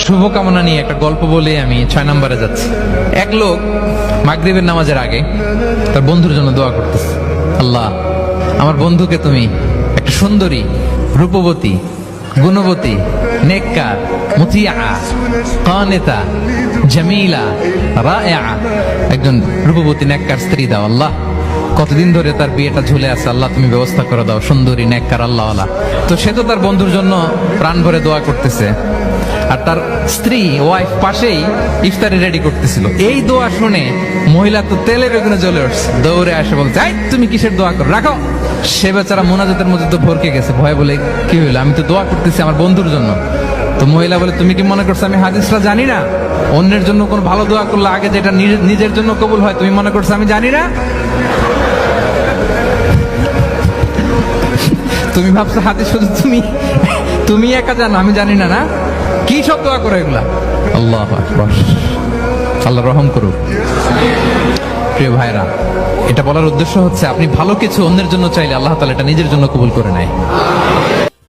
শুভকামনা নিয়ে একটা গল্প বলে আমি 6 নম্বরে যাচ্ছি। এক লোক মাগরিবের নামাজের আগে তার বন্ধুর জন্য দোয়া করতেছে, আল্লাহ আমার বন্ধুকে তুমি একটা সুন্দরী, রূপবতী, গুণবতী, নেককার, মুতিয়া, কানেতা, জামিলা, রায়েআ একজন রূপবতী নেককার স্ত্রী দাও আল্লাহ। কতদিন ধরে তার বিয়েটা ঝুলে আছে, আল্লাহ তুমি ব্যবস্থা করে দাও, সুন্দরী, নেককার, আল্লাহওয়ালা। তো সে তো তার বন্ধুর জন্য প্রাণ ভরে দোয়া করতেছে, আর তার স্ত্রী ওয়াইফ পাশেই ইফতারি রেডি করতেছিল। এই দোয়া শুনে মহিলা তো তেলের বেগুনে জ্বলে উঠছে, দৌড়ে আসে বলছে, এই তুমি কিসের দোয়া করো, রাখো। সে বেচারা মোনাজাতের মধ্যে তো ভরকে গেছে, ভয় বলে কি হইলো, আমি তো দোয়া করতেছি আমার বন্ধুর জন্য। তো মহিলা বলে, তুমি কি মনে করছো আমি হাদিসটা জানি না? অন্যের জন্য কোনো ভালো দোয়া করলে আগে যেটা নিজের জন্য কবুল হয়, তুমি মনে করছো আমি জানি না? তুমি ভাবছো হাদিস শুধু তুমি একা জানো, আমি জানি না? না, কি সব দোয়া করে এগুলা? আল্লাহ আকবার, আল্লাহ রহম করুক। প্রিয় ভাইরা, এটা বলার উদ্দেশ্য হচ্ছে আপনি ভালো কিছু অন্যের জন্য চাইলে আল্লাহ তাআলা এটা নিজের জন্য কবুল করে নেয়।